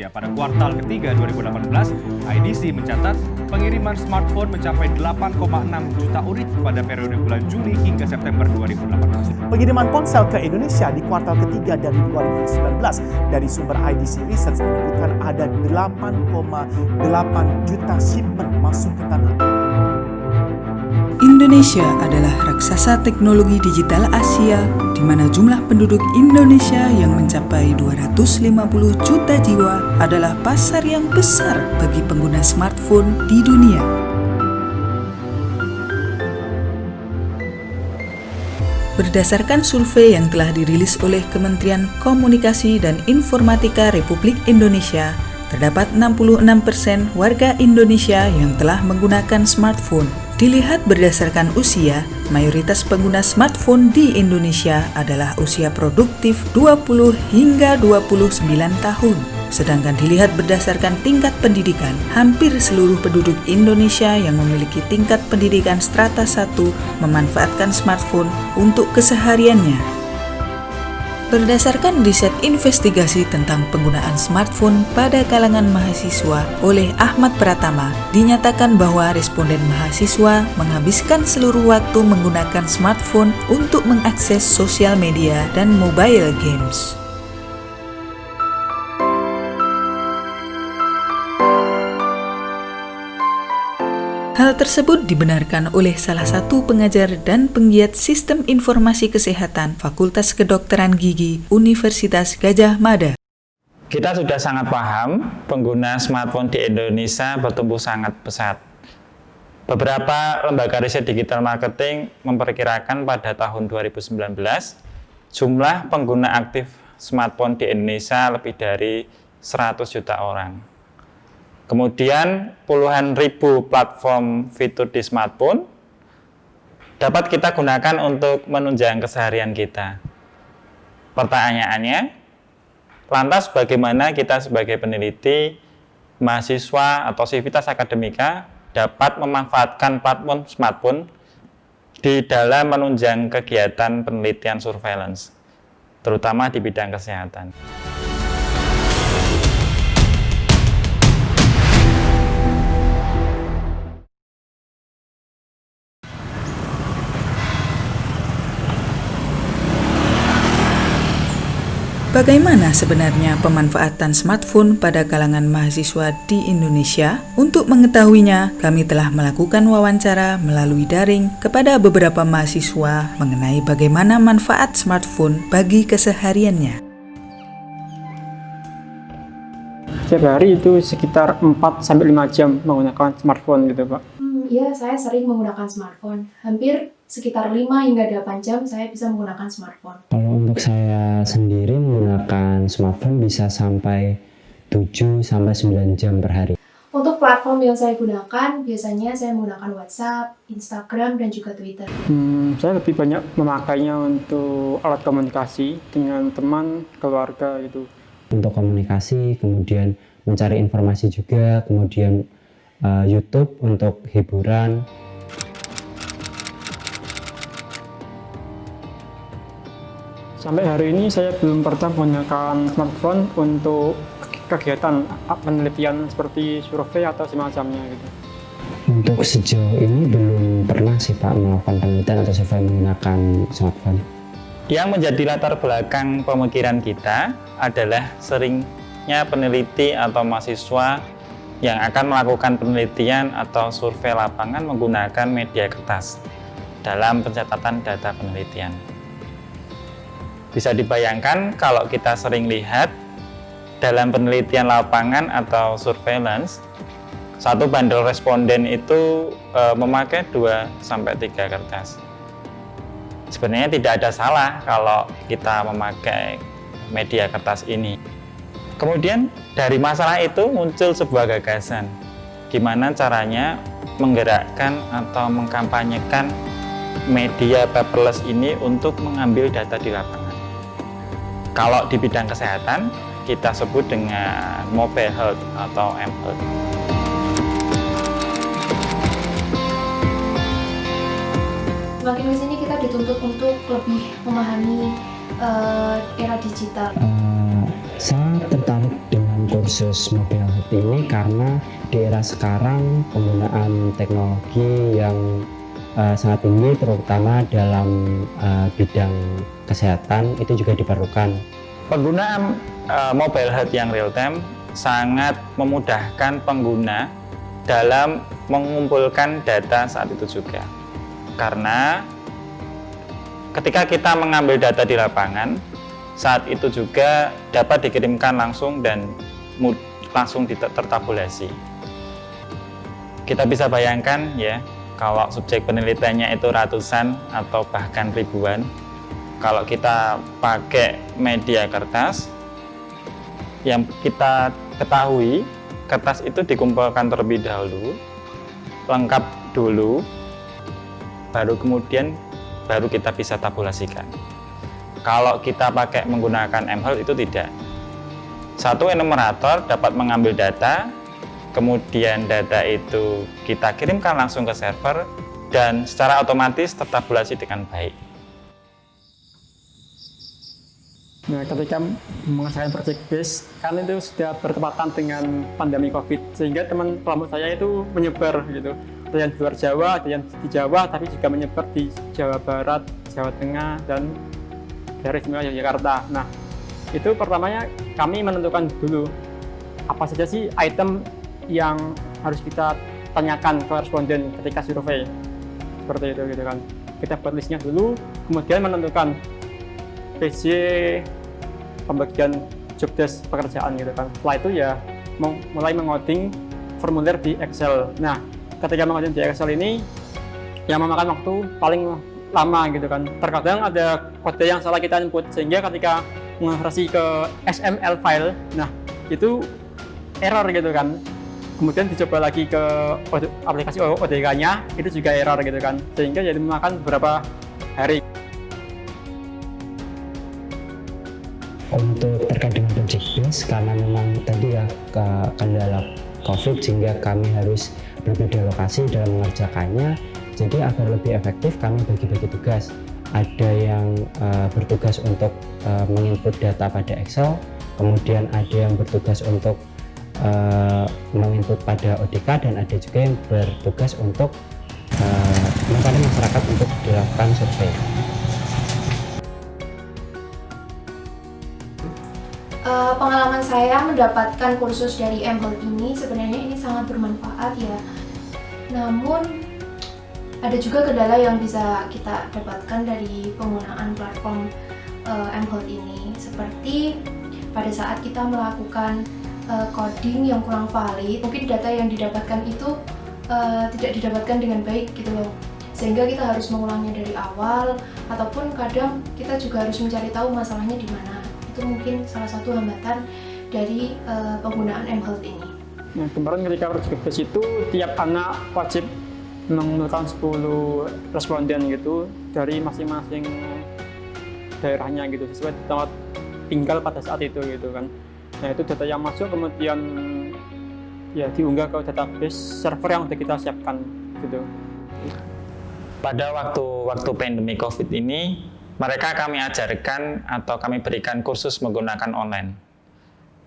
Ya, pada kuartal ketiga 2018, IDC mencatat pengiriman smartphone mencapai 8,6 juta unit pada periode bulan Juli hingga September 2018. Pengiriman ponsel ke Indonesia di kuartal ketiga dari 2019 dari sumber IDC Research menyebutkan ada 8,8 juta shipment masuk ke tanah. Indonesia adalah raksasa teknologi digital Asia, di mana jumlah penduduk Indonesia yang mencapai 250 juta jiwa adalah pasar yang besar bagi pengguna smartphone di dunia. Berdasarkan survei yang telah dirilis oleh Kementerian Komunikasi dan Informatika Republik Indonesia, terdapat 66% warga Indonesia yang telah menggunakan smartphone. Dilihat berdasarkan usia, mayoritas pengguna smartphone di Indonesia adalah usia produktif 20 hingga 29 tahun. Sedangkan dilihat berdasarkan tingkat pendidikan, hampir seluruh penduduk Indonesia yang memiliki tingkat pendidikan strata 1 memanfaatkan smartphone untuk kesehariannya. Berdasarkan riset investigasi tentang penggunaan smartphone pada kalangan mahasiswa oleh Ahmad Pratama, dinyatakan bahwa responden mahasiswa menghabiskan seluruh waktu menggunakan smartphone untuk mengakses sosial media dan mobile games. Hal tersebut dibenarkan oleh salah satu pengajar dan penggiat Sistem Informasi Kesehatan Fakultas Kedokteran Gigi Universitas Gadjah Mada. Kita sudah sangat paham pengguna smartphone di Indonesia bertumbuh sangat pesat. Beberapa lembaga riset digital marketing memperkirakan pada tahun 2019 jumlah pengguna aktif smartphone di Indonesia lebih dari 100 juta orang. Kemudian puluhan ribu platform fitur di smartphone dapat kita gunakan untuk menunjang keseharian kita. Pertanyaannya, lantas bagaimana kita sebagai peneliti, mahasiswa, atau sivitas akademika dapat memanfaatkan platform smartphone di dalam menunjang kegiatan penelitian surveillance, terutama di bidang kesehatan. Bagaimana sebenarnya pemanfaatan smartphone pada kalangan mahasiswa di Indonesia? Untuk mengetahuinya, kami telah melakukan wawancara melalui daring kepada beberapa mahasiswa mengenai bagaimana manfaat smartphone bagi kesehariannya. Setiap hari itu sekitar 4-5 jam menggunakan smartphone gitu, Pak. Iya, saya sering menggunakan smartphone. Hampir sekitar 5 hingga 8 jam saya bisa menggunakan smartphone. Kalau untuk saya sendiri menggunakan smartphone bisa sampai 7-9 jam per hari. Untuk platform yang saya gunakan, biasanya saya menggunakan WhatsApp, Instagram, dan juga Twitter. Saya lebih banyak memakainya untuk alat komunikasi dengan teman, keluarga gitu. Untuk komunikasi, kemudian mencari informasi juga, kemudian YouTube untuk hiburan. Sampai hari ini saya belum pernah menggunakan smartphone untuk kegiatan penelitian seperti survei atau semacamnya gitu. Untuk sejauh ini belum pernah sih Pak melakukan penelitian atau survei menggunakan smartphone. Yang menjadi latar belakang pemikiran kita adalah seringnya peneliti atau mahasiswa yang akan melakukan penelitian atau survei lapangan menggunakan media kertas dalam pencatatan data penelitian. Bisa dibayangkan kalau kita sering lihat dalam penelitian lapangan atau surveillance, satu bandel responden itu memakai 2-3 kertas. Sebenarnya tidak ada salah kalau kita memakai media kertas ini. Kemudian dari masalah itu muncul sebuah gagasan, gimana caranya menggerakkan atau mengkampanyekan media paperless ini untuk mengambil data di lapangan. Kalau di bidang kesehatan, kita sebut dengan mobile health atau mHealth. Semakin ke sini kita dituntut untuk lebih memahami era digital. Saya tertarik dengan kursus mobile health ini karena di era sekarang penggunaan teknologi yang sangat tinggi terutama dalam bidang kesehatan itu juga diperlukan. Penggunaan mobile health yang real time sangat memudahkan pengguna dalam mengumpulkan data saat itu juga. Karena ketika kita mengambil data di lapangan, saat itu juga dapat dikirimkan langsung dan langsung tertabulasi. Kita bisa bayangkan ya, kalau subjek penelitiannya itu ratusan atau bahkan ribuan, kalau kita pakai media kertas, yang kita ketahui kertas itu dikumpulkan terlebih dahulu, lengkap dulu, baru kemudian kita bisa tabulasikan. Kalau kita pakai menggunakan mHealth itu tidak. Satu enumerator dapat mengambil data, kemudian data itu kita kirimkan langsung ke server dan secara otomatis tertabulasi dengan baik. Nah, ketika mengerjakan project base, kan itu sudah bertepatan dengan pandemi COVID, sehingga teman kelompok saya itu menyebar gitu. Ada yang di luar Jawa, ada yang di Jawa, tapi juga menyebar di Jawa Barat, Jawa Tengah, dan dari Istimewa Yogyakarta. Nah, itu pertamanya kami menentukan dulu apa saja sih item yang harus kita tanyakan ke responden ketika survei. Seperti itu gitu kan. Kita buat listnya dulu, kemudian menentukan PJ pembagian job desk pekerjaan gitu kan. Setelah itu ya mulai mengoding formulir di Excel. Nah, ketika mengoding di Excel ini yang memakan waktu paling lama gitu kan. Terkadang ada kode yang salah kita input sehingga ketika mengonversi ke XML file, nah itu error gitu kan. Kemudian dicoba lagi ke aplikasi ODK-nya, itu juga error gitu kan. Sehingga jadi memakan beberapa hari. Untuk terkait dengan project base, karena memang tadi ya kendala COVID sehingga kami harus berbeda lokasi dalam mengerjakannya. Jadi agar lebih efektif kami bagi-bagi tugas. Ada yang bertugas untuk menginput data pada Excel, kemudian ada yang bertugas untuk menginput pada ODK, dan ada juga yang bertugas untuk mencari masyarakat untuk dilakukan survei. Pengalaman saya mendapatkan kursus dari mHealth ini sebenarnya ini sangat bermanfaat ya. Namun ada juga kendala yang bisa kita dapatkan dari penggunaan platform mHealth ini, seperti pada saat kita melakukan coding yang kurang valid, mungkin data yang didapatkan itu tidak didapatkan dengan baik gitu loh, sehingga kita harus mengulangnya dari awal, ataupun kadang kita juga harus mencari tahu masalahnya di mana. Itu mungkin salah satu hambatan dari penggunaan mHealth ini. Nah, kemarin ketika project base itu tiap anak wajib mengumpulkan 10 responden gitu dari masing-masing daerahnya gitu sesuai tempat tinggal pada saat itu gitu kan. Nah, itu data yang masuk kemudian ya diunggah ke database server yang sudah kita siapkan gitu. Pada waktu pandemi COVID ini, mereka kami ajarkan atau kami berikan kursus menggunakan online.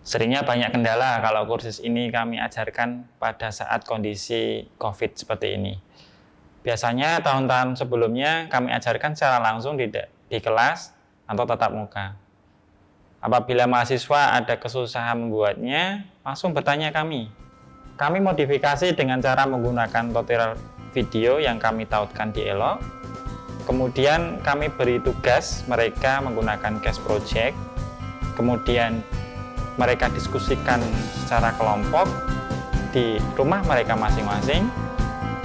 Seringnya banyak kendala kalau kursus ini kami ajarkan pada saat kondisi COVID seperti ini. Biasanya tahun-tahun sebelumnya kami ajarkan secara langsung di kelas atau tatap muka. Apabila mahasiswa ada kesusahan membuatnya, langsung bertanya kami. Kami modifikasi dengan cara menggunakan tutorial video yang kami tautkan di Elo. Kemudian kami beri tugas mereka menggunakan case project. Kemudian mereka diskusikan secara kelompok di rumah mereka masing-masing.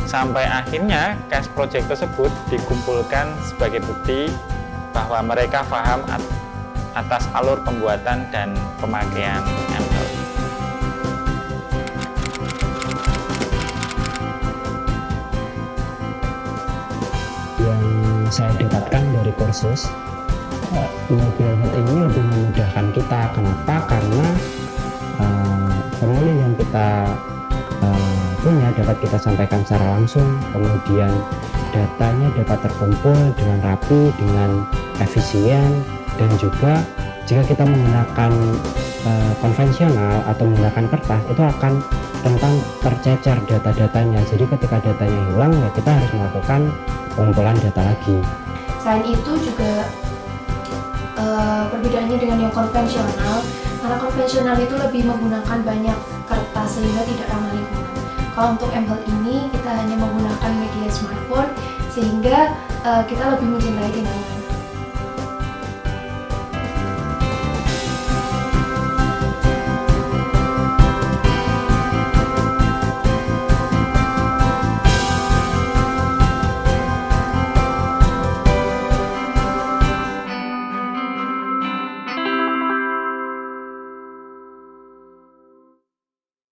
Sampai akhirnya case project tersebut dikumpulkan sebagai bukti bahwa mereka paham atas alur pembuatan dan pemakaian mHealth. Yang saya dapatkan dari kursus mobile health ini lebih memudahkan kita. Kenapa? Karena formulir yang kita punya dapat kita sampaikan secara langsung, kemudian datanya dapat terkumpul dengan rapi, dengan efisien, dan juga jika kita menggunakan konvensional atau menggunakan kertas itu akan rentan tercecer data-datanya. Jadi ketika datanya hilang ya kita harus melakukan pengumpulan data lagi. Selain itu juga perbedaannya dengan yang konvensional, karena konvensional itu lebih menggunakan banyak kertas sehingga tidak ramah lingkungan. Kalau untuk mHealth ini kita hanya menggunakan media smartphone sehingga kita lebih mencintai lingkungan.